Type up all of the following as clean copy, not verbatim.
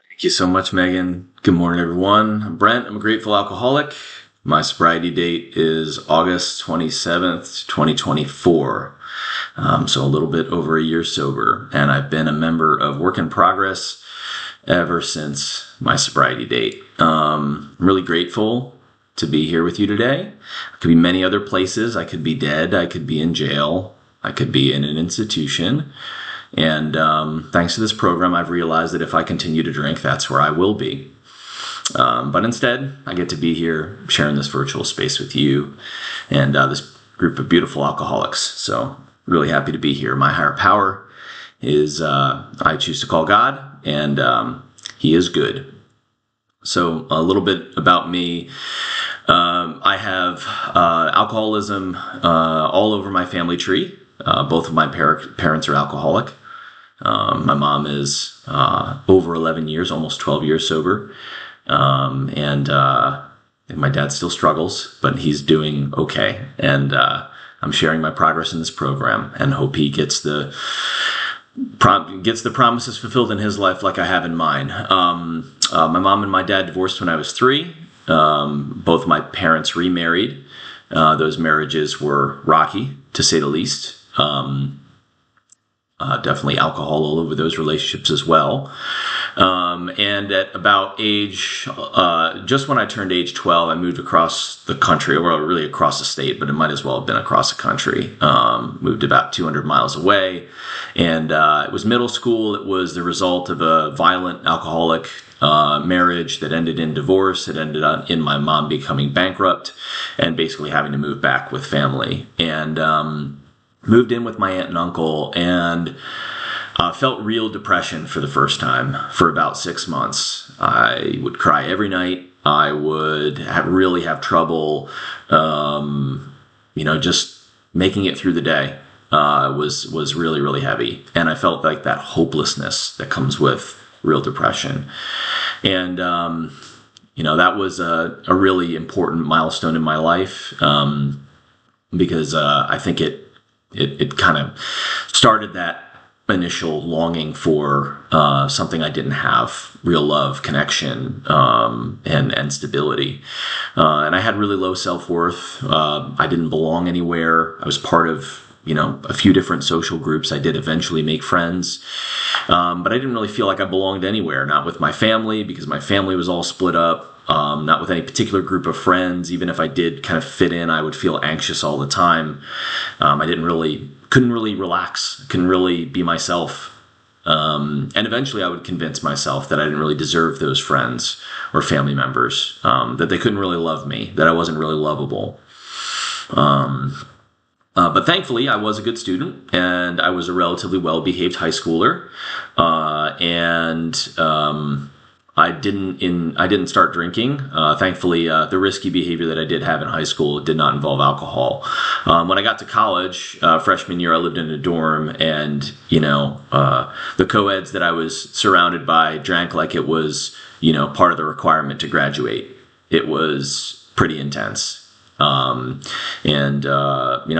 Thank you so much, Megan. Good morning, everyone. I'm Brent. I'm a grateful alcoholic. My sobriety date is August 27th, 2024. So a little bit over a year sober. And I've been a member of Work in Progress ever since my sobriety date. I'm really grateful to be here with you today. I could be many other places. I could be dead. I could be in jail. I could be in an institution. And thanks to this program, I've realized that if I continue to drink, that's where I will be. But instead, I get to be here sharing this virtual space with you and this group of beautiful alcoholics. So really happy to be here. My higher power is I choose to call God, and He is good. So a little bit about me. I have alcoholism all over my family tree. Both of my parents are alcoholic. My mom is over 11 years, almost 12 years sober. And my dad still struggles, but he's doing okay. And I'm sharing my progress in this program and hope he gets the promises fulfilled in his life like I have in mine. My mom and my dad divorced when I was 3. Both my parents remarried. Those marriages were rocky, to say the least. Definitely alcohol all over those relationships as well. And at about just when I turned age 12, I moved across the country, or really across the state, but it might as well have been across the country. Moved about 200 miles away. And it was middle school. It was the result of a violent alcoholic marriage that ended in divorce. It ended in my mom becoming bankrupt and basically having to move back with family. And moved in with my aunt and uncle, and felt real depression for the first time for about 6 months. I would cry every night. I would really have trouble, just making it through the day. Was really, really heavy. And I felt like that hopelessness that comes with real depression. And, that was a really important milestone in my life, because I think it kind of started that initial longing for something I didn't have, real love, connection, and stability. And I had really low self-worth. I didn't belong anywhere. I was part of a few different social groups. I did eventually make friends, but I didn't really feel like I belonged anywhere, not with my family, because my family was all split up. Not with any particular group of friends. Even if I did kind of fit in, I would feel anxious all the time. I couldn't really relax, couldn't really be myself. And eventually I would convince myself that I didn't really deserve those friends or family members, that they couldn't really love me, that I wasn't really lovable. But thankfully, I was a good student, and I was a relatively well-behaved high schooler. I didn't start drinking. Thankfully, the risky behavior that I did have in high school did not involve alcohol. When I got to college, freshman year, I lived in a dorm, and the co-eds that I was surrounded by drank like it was part of the requirement to graduate. It was pretty intense.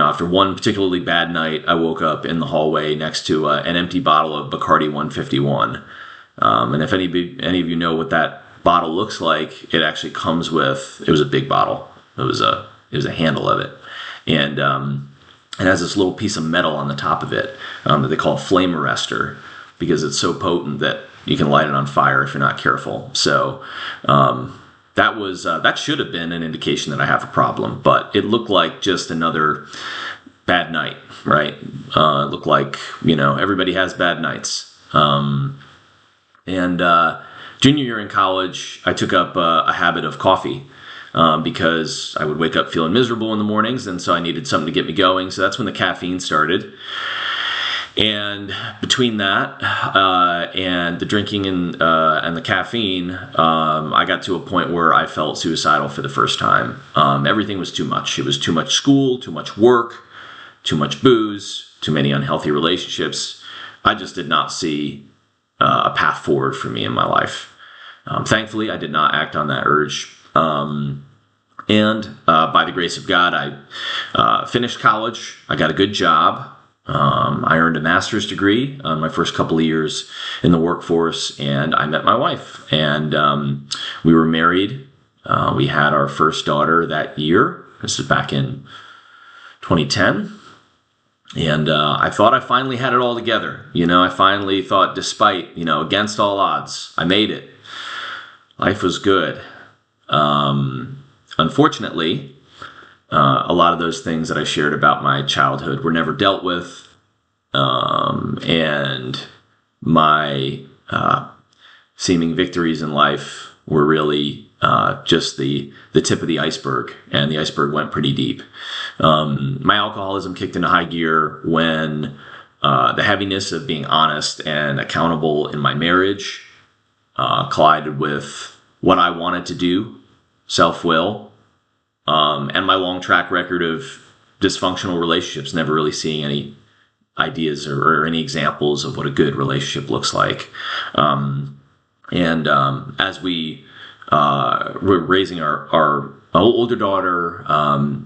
After one particularly bad night, I woke up in the hallway next to an empty bottle of Bacardi 151. And if any of you know what that bottle looks like, it actually comes with, it was a big bottle. It was a handle of it. And it has this little piece of metal on the top of it that they call a flame arrestor, because it's so potent that you can light it on fire if you're not careful. So that should have been an indication that I have a problem, but it looked like just another bad night, right? It looked like, everybody has bad nights. Junior year in college, I took up a habit of coffee because I would wake up feeling miserable in the mornings, and so I needed something to get me going. So that's when the caffeine started. And between that and the drinking and the caffeine, I got to a point where I felt suicidal for the first time. Everything was too much. It was too much school, too much work, too much booze, too many unhealthy relationships. I just did not see a path forward for me in my life. Thankfully, I did not act on that urge. And by the grace of God, I finished college. I got a good job. I earned a master's degree my first couple of years in the workforce, and I met my wife, and we were married. We had our first daughter that year. This is back in 2010. And I thought I finally had it all together. I finally thought, despite, against all odds, I made it. Life was good. Unfortunately, a lot of those things that I shared about my childhood were never dealt with. And my seeming victories in life were really just the tip of the iceberg, and the iceberg went pretty deep. My alcoholism kicked into high gear when the heaviness of being honest and accountable in my marriage collided with what I wanted to do, self-will, and my long track record of dysfunctional relationships, never really seeing any ideas or any examples of what a good relationship looks like. As we were raising our older daughter,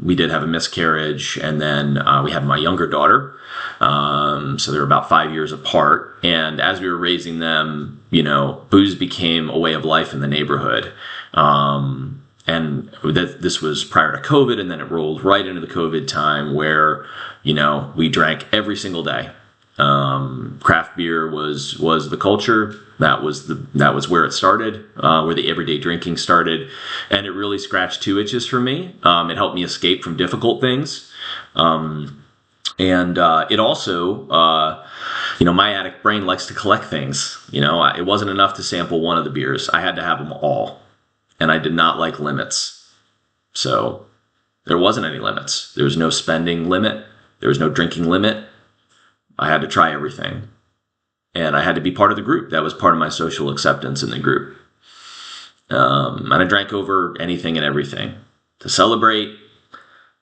we did have a miscarriage, and then we had my younger daughter. So they were about 5 years apart. And as we were raising them, booze became a way of life in the neighborhood. And this was prior to COVID, and then it rolled right into the COVID time where, we drank every single day. Craft beer was the culture. That was where it started, where the everyday drinking started, and it really scratched 2 itches for me. It helped me escape from difficult things, and it also, my addict brain likes to collect things. It wasn't enough to sample one of the beers; I had to have them all, and I did not like limits. So there wasn't any limits. There was no spending limit. There was no drinking limit. I had to try everything. And I had to be part of the group. That was part of my social acceptance in the group. And I drank over anything and everything to celebrate,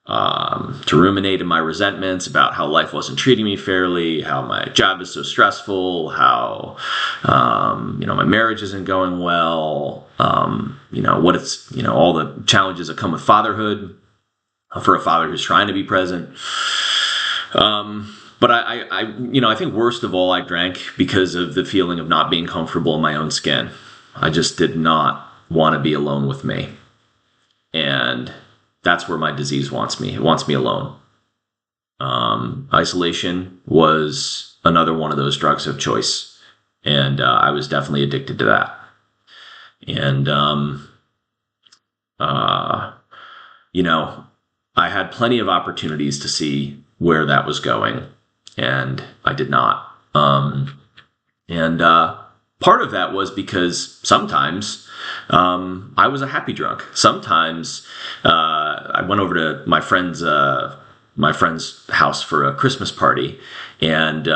to ruminate in my resentments about how life wasn't treating me fairly, how my job is so stressful, how, my marriage isn't going well, all the challenges that come with fatherhood for a father who's trying to be present. But I think worst of all, I drank because of the feeling of not being comfortable in my own skin. I just did not want to be alone with me. And that's where my disease wants me. It wants me alone. Isolation was another one of those drugs of choice. And I was definitely addicted to that. And, I had plenty of opportunities to see where that was going. And I did not. Part of that was because sometimes I was a happy drunk. Sometimes I went over to my friend's house for a Christmas party, and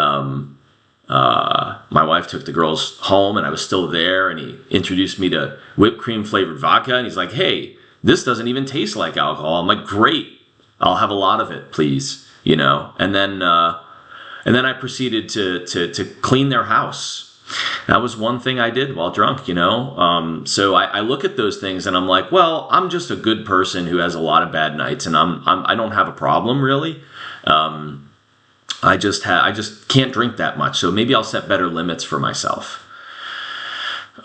my wife took the girls home, and I was still there, and he introduced me to whipped cream flavored vodka, and he's like, "Hey, this doesn't even taste like alcohol." I'm like, "Great, I'll have a lot of it, please." And then I proceeded to clean their house. That was one thing I did while drunk, So I look at those things and I'm like, well, I'm just a good person who has a lot of bad nights, and I don't have a problem really. I just can't drink that much, so maybe I'll set better limits for myself.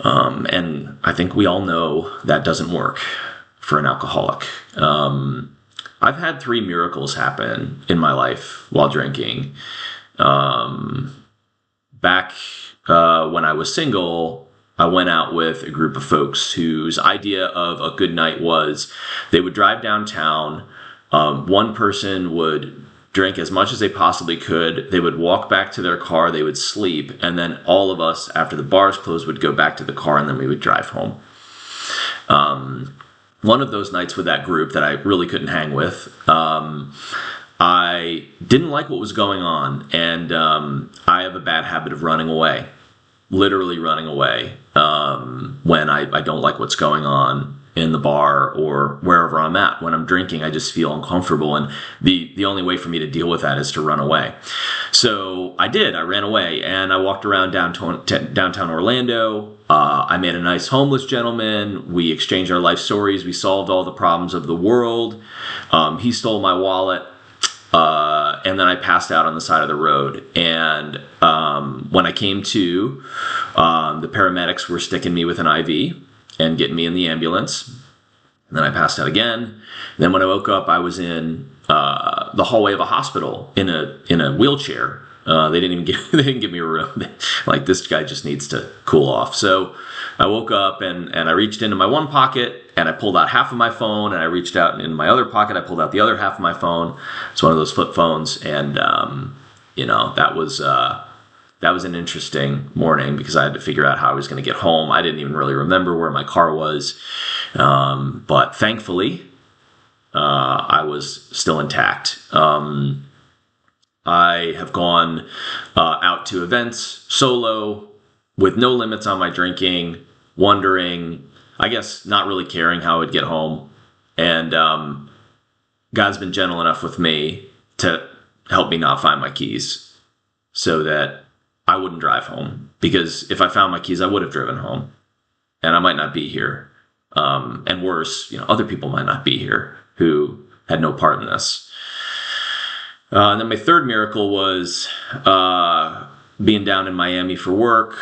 And I think we all know that doesn't work for an alcoholic. I've had 3 miracles happen in my life while drinking. Back when I was single, I went out with a group of folks whose idea of a good night was they would drive downtown. One person would drink as much as they possibly could. They would walk back to their car. They would sleep. And then all of us, after the bars closed, would go back to the car, and then we would drive home. One of those nights with that group that I really couldn't hang with, I didn't like what was going on, and I have a bad habit of running away, literally running away when I don't like what's going on in the bar or wherever I'm at. When I'm drinking, I just feel uncomfortable, and the only way for me to deal with that is to run away. So I did. I ran away, and I walked around downtown Orlando. I met a nice homeless gentleman. We exchanged our life stories. We solved all the problems of the world. He stole my wallet. and then I passed out on the side of the road. And when I came to, the paramedics were sticking me with an IV and getting me in the ambulance. And then I passed out again. And then when I woke up, I was in the hallway of a hospital in a wheelchair. They didn't give me a room. Like, this guy just needs to cool off. So I woke up and I reached into my one pocket and I pulled out half of my phone, and I reached out in my other pocket. I pulled out the other half of my phone. It's one of those flip phones. And, that was an interesting morning because I had to figure out how I was going to get home. I didn't even really remember where my car was. But thankfully, I was still intact. I have gone out to events solo with no limits on my drinking, wondering, I guess, not really caring how I would get home. And God's been gentle enough with me to help me not find my keys so that I wouldn't drive home. Because if I found my keys, I would have driven home. And I might not be here. And worse, other people might not be here who had no part in this. And then my third miracle was being down in Miami for work,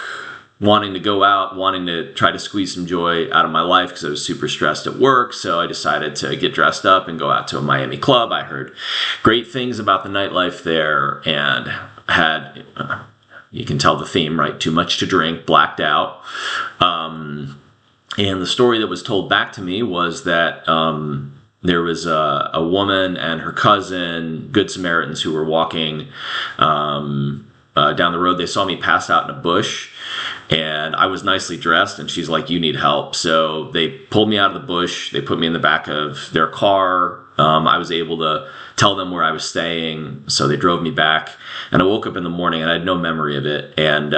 wanting to go out, wanting to try to squeeze some joy out of my life because I was super stressed at work. So I decided to get dressed up and go out to a Miami club. I heard great things about the nightlife there and had, you can tell the theme, right? Too much to drink, blacked out. And the story that was told back to me was that there was a woman and her cousin, Good Samaritans, who were walking down the road. They saw me pass out in a bush, and I was nicely dressed, and she's like, "You need help." So they pulled me out of the bush. They put me in the back of their car. I was able to tell them where I was staying, so they drove me back. And I woke up in the morning, and I had no memory of it. And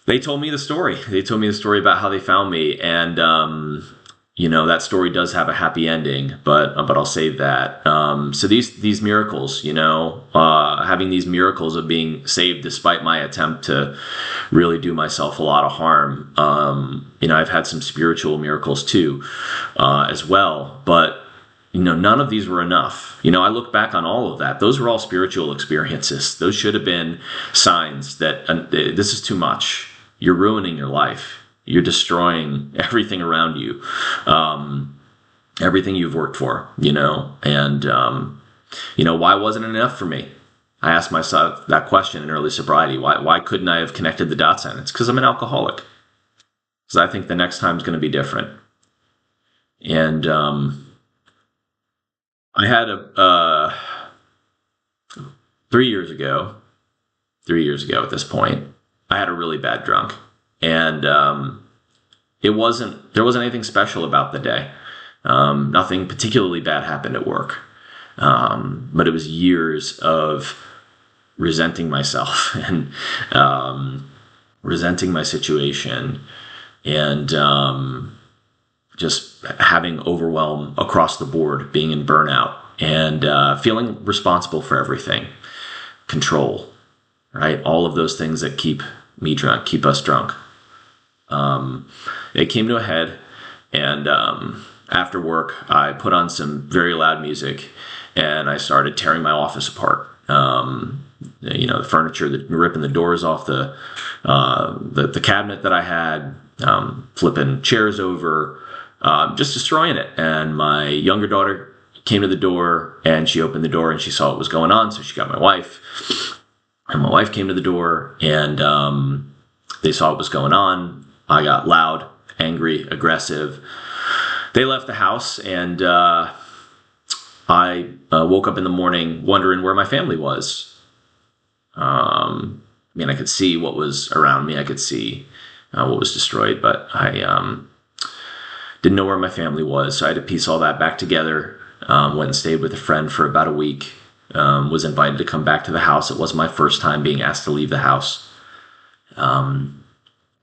they told me the story. They told me the story about how they found me, and that story does have a happy ending, but I'll save that. So these miracles, having these miracles of being saved despite my attempt to really do myself a lot of harm. I've had some spiritual miracles too, as well, but none of these were enough. I look back on all of that. Those were all spiritual experiences. Those should have been signs that this is too much. You're ruining your life. You're destroying everything around you, everything you've worked for, and, why wasn't it enough for me? I asked myself that question in early sobriety. Why couldn't I have connected the dots? And it's because I'm an alcoholic. Because I think the next time is going to be different. And I had 3 years ago at this point, I had a really bad drunk. And there wasn't anything special about the day. Nothing particularly bad happened at work. But it was years of resenting myself and resenting my situation and just having overwhelm across the board, being in burnout and feeling responsible for everything. Control, right? All of those things that keep me drunk, keep us drunk. It came to a head, and after work, I put on some very loud music, and I started tearing my office apart. The furniture, ripping the doors off the cabinet that I had, flipping chairs over, just destroying it. And my younger daughter came to the door, and she opened the door, and she saw what was going on, so she got my wife. And my wife came to the door, and they saw what was going on. I got loud, angry, aggressive. They left the house, and I woke up in the morning wondering where my family was. I could see what was around me. I could see what was destroyed, but I didn't know where my family was. So I had to piece all that back together. Went and stayed with a friend for about a week. Was invited to come back to the house. It wasn't my first time being asked to leave the house.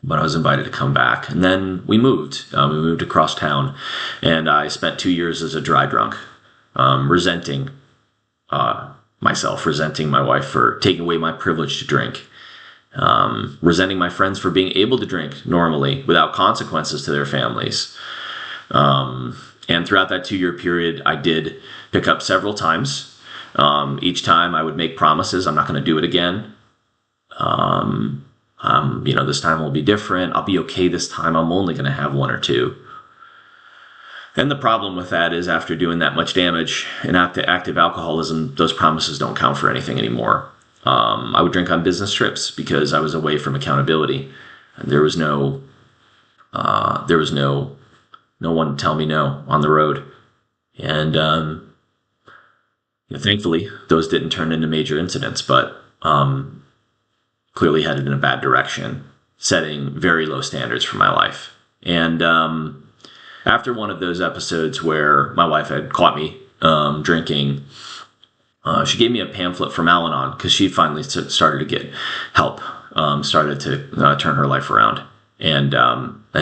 But I was invited to come back. And then we moved. We moved across town. And I spent 2 years as a dry drunk, resenting myself, resenting my wife for taking away my privilege to drink, resenting my friends for being able to drink normally without consequences to their families. And throughout that 2-year period, I did pick up several times. Each time I would make promises. I'm not going to do it again. This time will be different. I'll be okay this time. I'm only going to have one or two. And the problem with that is after doing that much damage in active alcoholism, those promises don't count for anything anymore. I would drink on business trips because I was away from accountability. And there was no one to tell me no on the road. And thankfully, those didn't turn into major incidents, but clearly headed in a bad direction, setting very low standards for my life. And after one of those episodes where my wife had caught me drinking, she gave me a pamphlet from Al-Anon because she finally started to get help, started to turn her life around and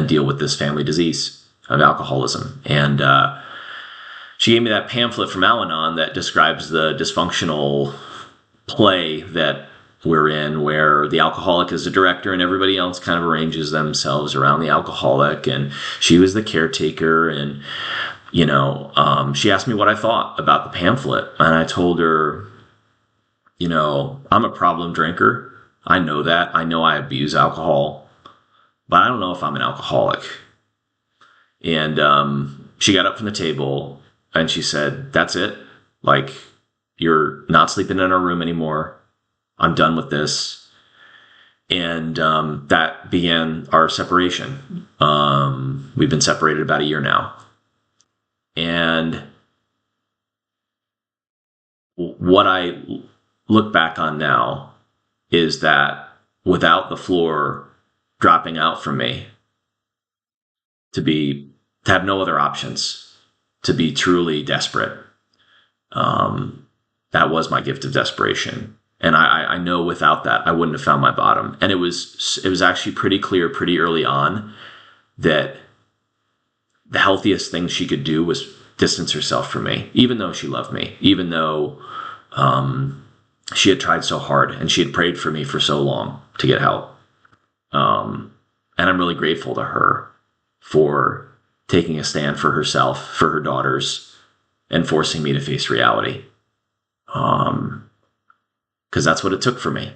deal with this family disease of alcoholism. And she gave me that pamphlet from Al-Anon that describes the dysfunctional play that we're in, where the alcoholic is the director and everybody else kind of arranges themselves around the alcoholic. And she was the caretaker. And, she asked me what I thought about the pamphlet. And I told her, I'm a problem drinker. I know that. I know I abuse alcohol, but I don't know if I'm an alcoholic. And she got up from the table and she said, "That's it. Like, you're not sleeping in our room anymore. I'm done with this." And that began our separation. We've been separated about a year now. And what I look back on now is that without the floor dropping out from me, to have no other options, to be truly desperate, that was my gift of desperation. And I know without that, I wouldn't have found my bottom. And it was actually pretty clear pretty early on that the healthiest thing she could do was distance herself from me, even though she loved me, even though she had tried so hard and she had prayed for me for so long to get help. And I'm really grateful to her for taking a stand for herself, for her daughters, and forcing me to face reality. Because that's what it took for me.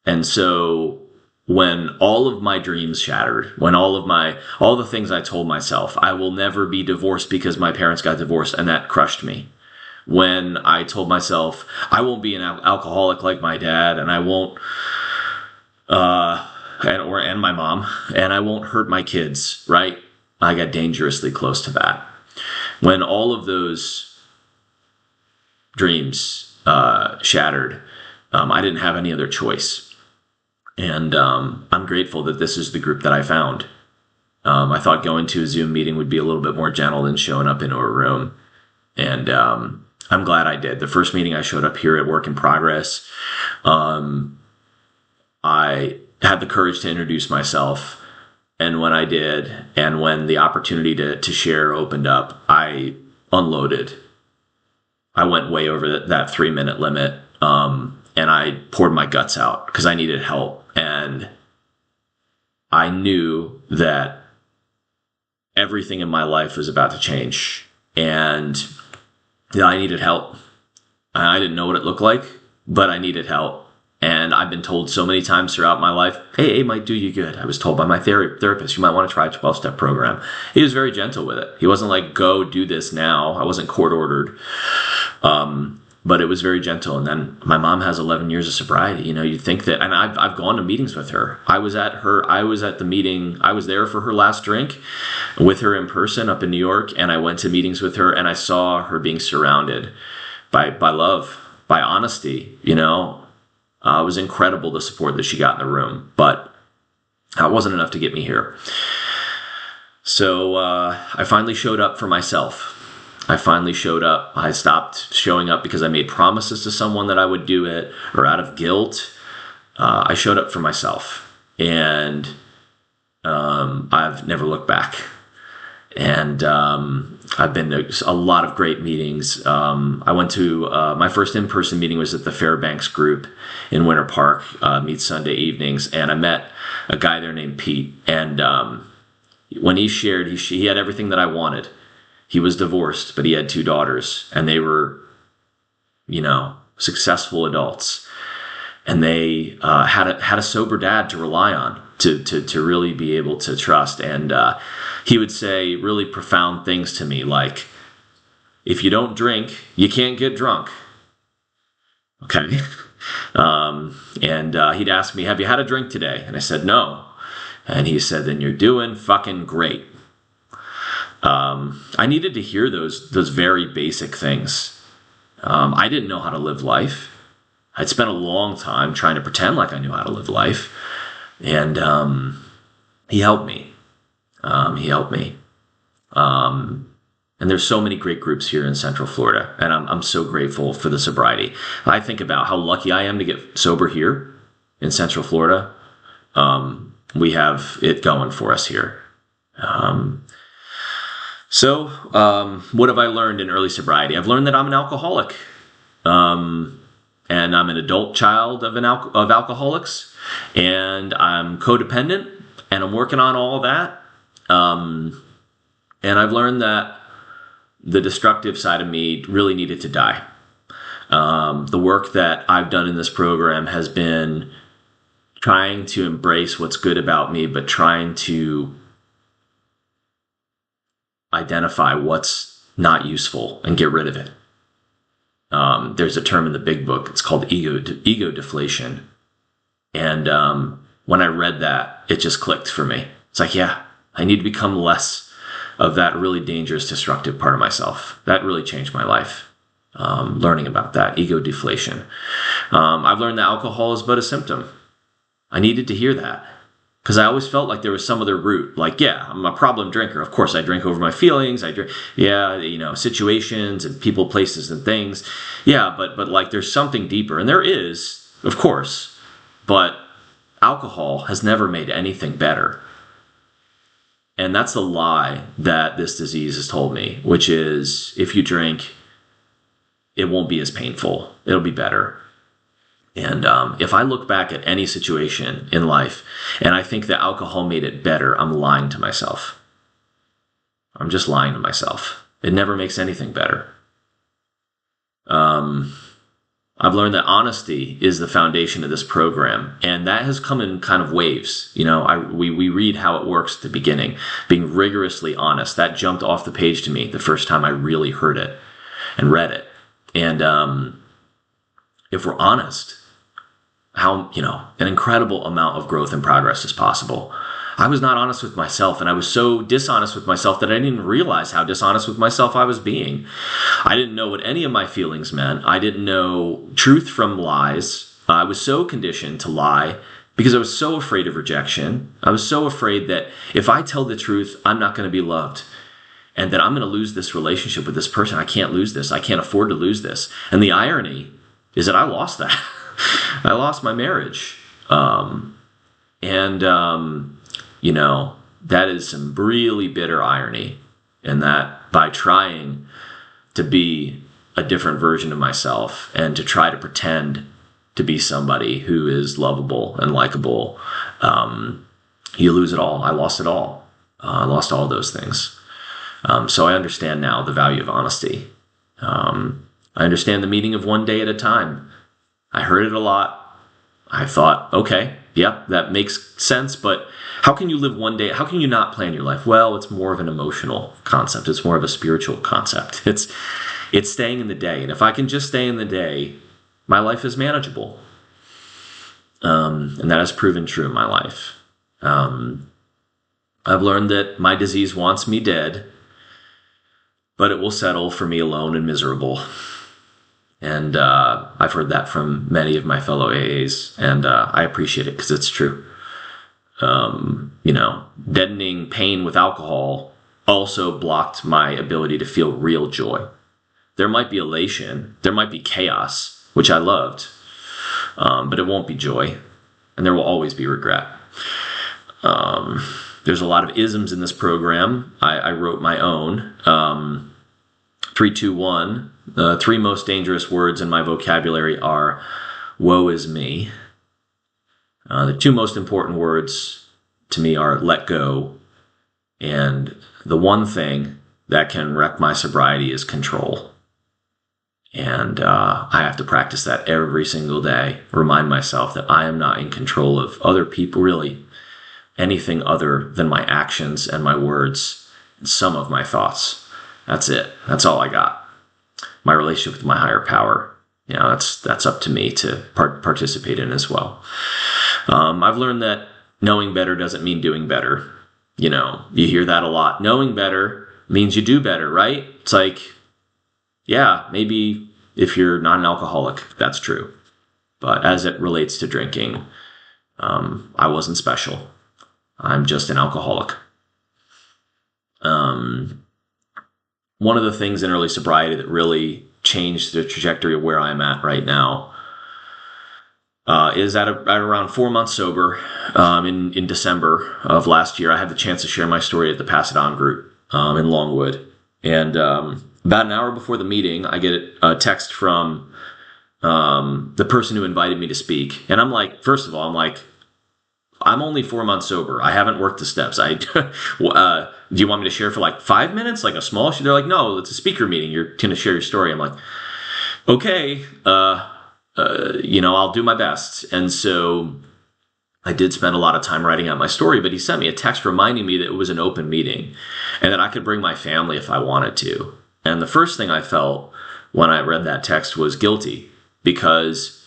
And so when all of my dreams shattered, when all the things I told myself, I will never be divorced because my parents got divorced, and that crushed me. When I told myself, I won't be an alcoholic like my dad, and I won't, and my mom, and I won't hurt my kids, right? I got dangerously close to that. When all of those dreams shattered, I didn't have any other choice. And I'm grateful that this is the group that I found. I thought going to a Zoom meeting would be a little bit more gentle than showing up into a room. And I'm glad I did. The first meeting I showed up here at Work in Progress, I had the courage to introduce myself. And when I did, and when the opportunity to share opened up, I unloaded. I went way over that 3-minute limit. And I poured my guts out because I needed help. And I knew that everything in my life was about to change. And I needed help. I didn't know what it looked like, but I needed help. And I've been told so many times throughout my life, hey, it might do you good. I was told by my therapist, you might want to try a 12-step program. He was very gentle with it. He wasn't like, go do this now. I wasn't court ordered. But it was very gentle. And then my mom has 11 years of sobriety. You'd think that, and I've gone to meetings with her. I was at the meeting. I was there for her last drink with her in person up in New York. And I went to meetings with her and I saw her being surrounded by love, by honesty. It was incredible the support that she got in the room, but that wasn't enough to get me here. So I finally showed up for myself. I finally showed up. I stopped showing up because I made promises to someone that I would do it or out of guilt. I showed up for myself, and I've never looked back. And I've been to a lot of great meetings. I went to my first in-person meeting was at the Fairbanks group in Winter Park, meet Sunday evenings, and I met a guy there named Pete. And when he shared, he had everything that I wanted. He was divorced, but he had 2 daughters, and they were, successful adults. And they had a sober dad to rely on, to really be able to trust. And he would say really profound things to me, like, if you don't drink, you can't get drunk. Okay. And he'd ask me, have you had a drink today? And I said, no. And he said, then you're doing fucking great. I needed to hear those very basic things. I didn't know how to live life. I'd spent a long time trying to pretend like I knew how to live life. And he helped me. And there's so many great groups here in Central Florida, and I'm so grateful for the sobriety. I think about how lucky I am to get sober here in Central Florida. We have it going for us here. So what have I learned in early sobriety? I've learned that I'm an alcoholic, and I'm an adult child of alcoholics, and I'm codependent, and I'm working on all of that. And I've learned that the destructive side of me really needed to die. The work that I've done in this program has been trying to embrace what's good about me, but trying to identify what's not useful and get rid of it. There's a term in the big book. It's called ego deflation. And when I read that, it just clicked for me. It's like, yeah, I need to become less of that really dangerous, destructive part of myself. That really changed my life, learning about that, ego deflation. I've learned that alcohol is but a symptom. I needed to hear that, because I always felt like there was some other root. Like, yeah, I'm a problem drinker. Of course, I drink over my feelings. I drink, situations and people, places, and things. Yeah, but like there's something deeper. And there is, of course, but alcohol has never made anything better. And that's the lie that this disease has told me, which is if you drink, it won't be as painful. It'll be better. And if I look back at any situation in life and I think that alcohol made it better, I'm lying to myself. I'm just lying to myself. It never makes anything better. I've learned that honesty is the foundation of this program, and that has come in kind of waves. We read how it works at the beginning, being rigorously honest. That jumped off the page to me the first time I really heard it and read it. And if we're honest, how, an incredible amount of growth and progress is possible. I was not honest with myself, and I was so dishonest with myself that I didn't even realize how dishonest with myself I was being. I didn't know what any of my feelings meant. I didn't know truth from lies. I was so conditioned to lie because I was so afraid of rejection. I was so afraid that if I tell the truth, I'm not going to be loved, and that I'm going to lose this relationship with this person. I can't lose this. I can't afford to lose this. And the irony is that I lost that. I lost my marriage. That is some really bitter irony, in that by trying to be a different version of myself and to try to pretend to be somebody who is lovable and likable, you lose it all. I lost it all. I lost all those things. So I understand now the value of honesty. I understand the meaning of one day at a time. I heard it a lot. I thought, okay, yeah, that makes sense, but how can you live one day? How can you not plan your life? Well, it's more of an emotional concept. It's more of a spiritual concept. It's staying in the day. And if I can just stay in the day, my life is manageable. And that has proven true in my life. I've learned that my disease wants me dead, but it will settle for me alone and miserable. And I've heard that from many of my fellow AAs, and I appreciate it because it's true. Deadening pain with alcohol also blocked my ability to feel real joy. There might be elation, there might be chaos, which I loved, but it won't be joy, and there will always be regret. There's a lot of isms in this program. I wrote my own. 3-2-1. The 3 most dangerous words in my vocabulary are woe is me. The 2 most important words to me are let go and the one thing that can wreck my sobriety is control. And I have to practice that every single day. Remind myself that I am not in control of other people, really anything other than my actions and my words and some of my thoughts. That's it. That's all I got. My relationship with my higher power, that's up to me to participate in as well. I've learned that knowing better doesn't mean doing better. You hear that a lot. Knowing better means you do better, right? It's like, yeah, maybe if you're not an alcoholic, that's true. But as it relates to drinking, I wasn't special. I'm just an alcoholic. One of the things in early sobriety that really changed the trajectory of where I'm at right now is at around 4 months sober. In December of last year, I had the chance to share my story at the Pass It On group in Longwood. And about an hour before the meeting, I get a text from the person who invited me to speak. And I'm like, first of all, I'm only 4 months sober. I haven't worked the steps. Do you want me to share for like 5 minutes, like a small? They're like, no, it's a speaker meeting. You're going to share your story. I'm like, okay, I'll do my best. And so I did spend a lot of time writing out my story, but he sent me a text reminding me that it was an open meeting and that I could bring my family if I wanted to. And the first thing I felt when I read that text was guilty, because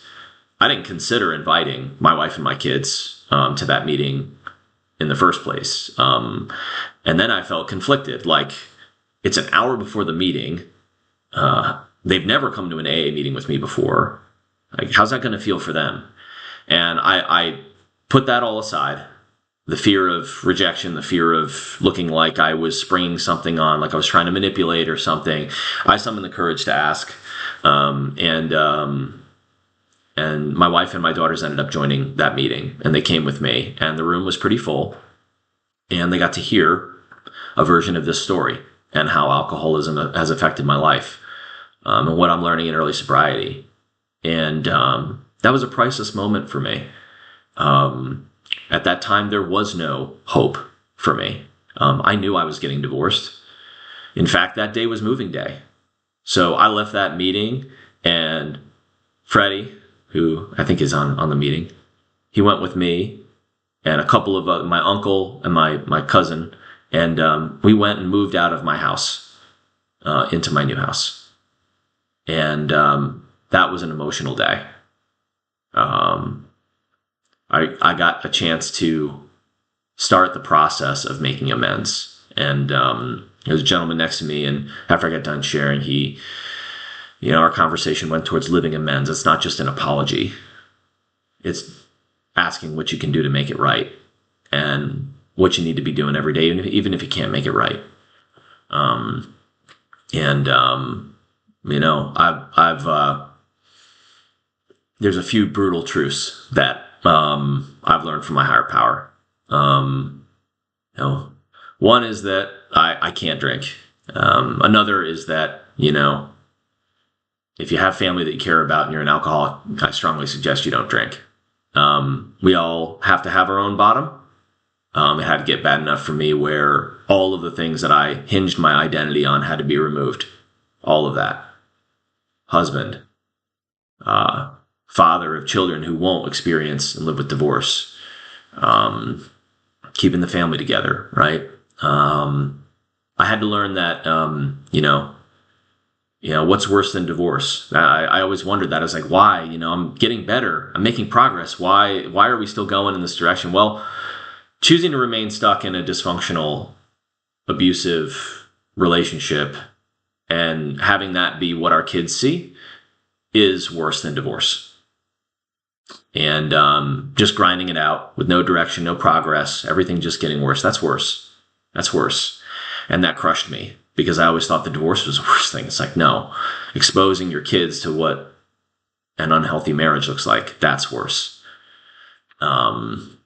I didn't consider inviting my wife and my kids to that meeting in the first place. And then I felt conflicted. Like, it's an hour before the meeting. They've never come to an AA meeting with me before. Like, how's that going to feel for them? And I put that all aside. The fear of rejection, the fear of looking like I was springing something on, like I was trying to manipulate or something. I summoned the courage to ask. And my wife and my daughters ended up joining that meeting, and they came with me, and the room was pretty full, and they got to hear a version of this story and how alcoholism has affected my life, and what I'm learning in early sobriety. And that was a priceless moment for me. At that time, there was no hope for me. I knew I was getting divorced. In fact, that day was moving day. So I left that meeting, and Freddie, who I think is on the meeting, he went with me and a couple of my uncle and my cousin, and we went and moved out of my house into my new house. And that was an emotional day. I got a chance to start the process of making amends. And there was a gentleman next to me, and after I got done sharing, our conversation went towards living amends. It's not just an apology. It's asking what you can do to make it right and what you need to be doing every day, even if you can't make it right. There's a few brutal truths that I've learned from my higher power. One is that I can't drink. Another is that, if you have family that you care about and you're an alcoholic, I strongly suggest you don't drink. We all have to have our own bottom. It had to get bad enough for me where all of the things that I hinged my identity on had to be removed. All of that. Husband. Father of children who won't experience and live with divorce. Keeping the family together, right? I had to learn that, what's worse than divorce? I always wondered that. I was like, why? I'm getting better. I'm making progress. Why are we still going in this direction? Well, choosing to remain stuck in a dysfunctional, abusive relationship and having that be what our kids see is worse than divorce. And just grinding it out with no direction, no progress, everything just getting worse. That's worse. That's worse. And that crushed me because I always thought the divorce was the worst thing. It's like, no, exposing your kids to what an unhealthy marriage looks like, that's worse. I've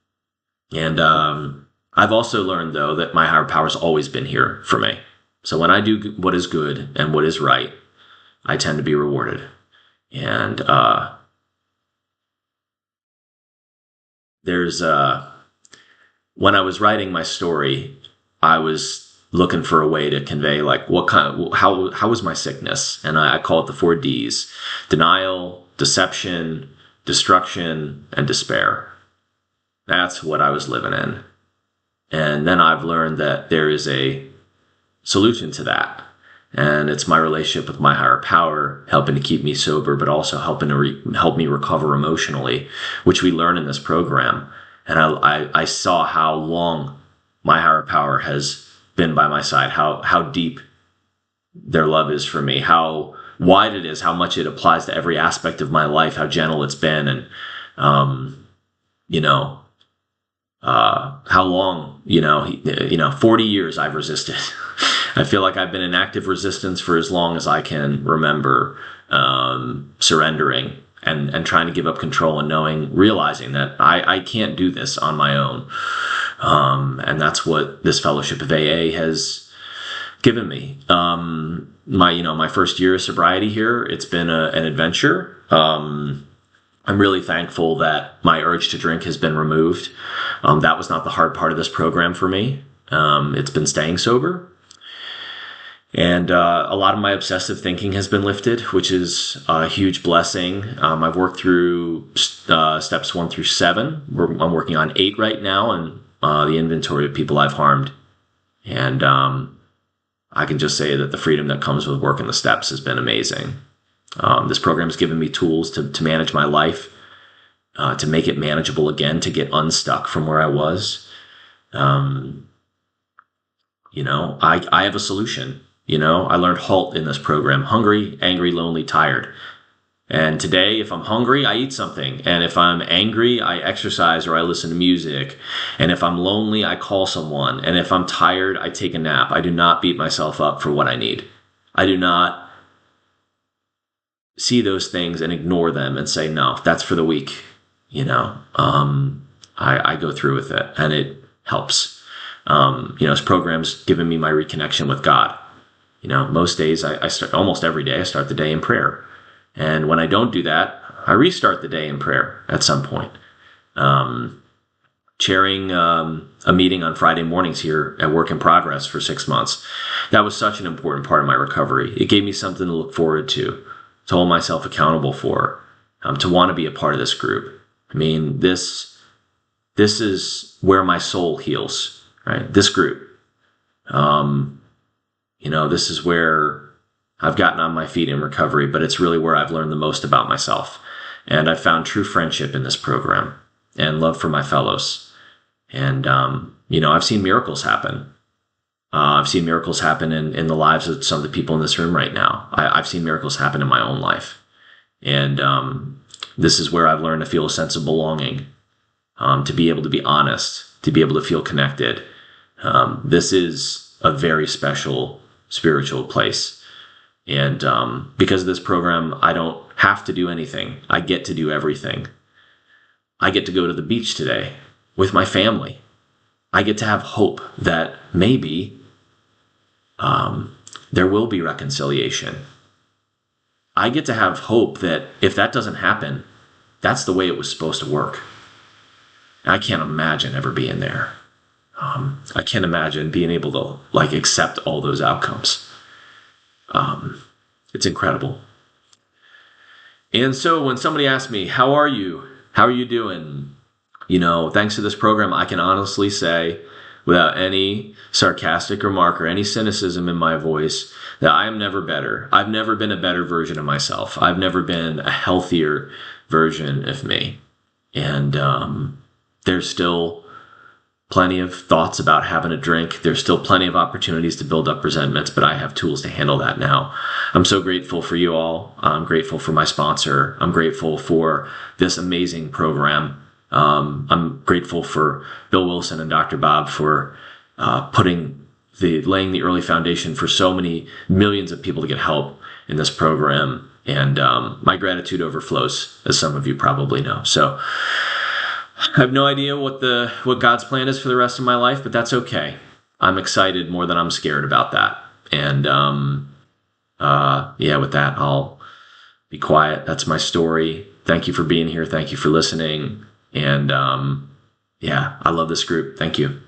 also learned, though, that my higher power's always been here for me. So when I do what is good and what is right, I tend to be rewarded. And when I was writing my story, I was looking for a way to convey like how was my sickness, and I call it the 4 Ds: denial, deception, destruction, and despair. That's what I was living in. And then I've learned that there is a solution to that. And it's my relationship with my higher power, helping to keep me sober, but also helping to help me recover emotionally, which we learn in this program. And I saw how long my higher power has been by my side, how deep their love is for me, how wide it is, how much it applies to every aspect of my life, how gentle it's been, and how long 40 years I've resisted. I feel like I've been in active resistance for as long as I can remember, surrendering and trying to give up control and realizing that I can't do this on my own. And that's what this fellowship of AA has given me. My first year of sobriety here, it's been an adventure. I'm really thankful that my urge to drink has been removed. That was not the hard part of this program for me. It's been staying sober. And a lot of my obsessive thinking has been lifted, which is a huge blessing. I've worked through steps 1 through 7. I'm working on 8 right now, and the inventory of people I've harmed. And I can just say that the freedom that comes with working the steps has been amazing. This program has given me tools to manage my life, to make it manageable again, to get unstuck from where I was. I have a solution. I learned HALT in this program: hungry, angry, lonely, tired. And today, if I'm hungry, I eat something. And if I'm angry, I exercise or I listen to music. And if I'm lonely, I call someone. And if I'm tired, I take a nap. I do not beat myself up for what I need. I do not see those things and ignore them and say, no, that's for the weak. I go through with it, and it helps. This program's given me my reconnection with God. Most days I start, almost every day, I start the day in prayer. And when I don't do that, I restart the day in prayer at some point. Chairing a meeting on Friday mornings here at Work in Progress for 6 months, that was such an important part of my recovery. It gave me something to look forward to hold myself accountable for, to want to be a part of this group. I mean, this is where my soul heals, right? This group. This is where I've gotten on my feet in recovery, but it's really where I've learned the most about myself. And I've found true friendship in this program and love for my fellows. And, I've seen miracles happen. I've seen miracles happen in the lives of some of the people in this room right now. I've seen miracles happen in my own life. And this is where I've learned to feel a sense of belonging, to be able to be honest, to be able to feel connected. This is a very special spiritual place. And because of this program, I don't have to do anything. I get to do everything. I get to go to the beach today with my family. I get to have hope that maybe there will be reconciliation. I get to have hope that if that doesn't happen, that's the way it was supposed to work. I can't imagine ever being there. I can't imagine being able to accept all those outcomes. It's incredible. And so when somebody asks me, how are you? How are you doing? Thanks to this program, I can honestly say, without any sarcastic remark or any cynicism in my voice, that I am never better. I've never been a better version of myself. I've never been a healthier version of me. And there's still plenty of thoughts about having a drink. There's still plenty of opportunities to build up resentments, but I have tools to handle that now. I'm so grateful for you all. I'm grateful for my sponsor. I'm grateful for this amazing program. I'm grateful for Bill Wilson and Dr. Bob for laying the early foundation for so many millions of people to get help in this program. And my gratitude overflows, as some of you probably know. So I have no idea what God's plan is for the rest of my life, but that's okay. I'm excited more than I'm scared about that. And with that, I'll be quiet. That's my story. Thank you for being here. Thank you for listening. And I love this group. Thank you.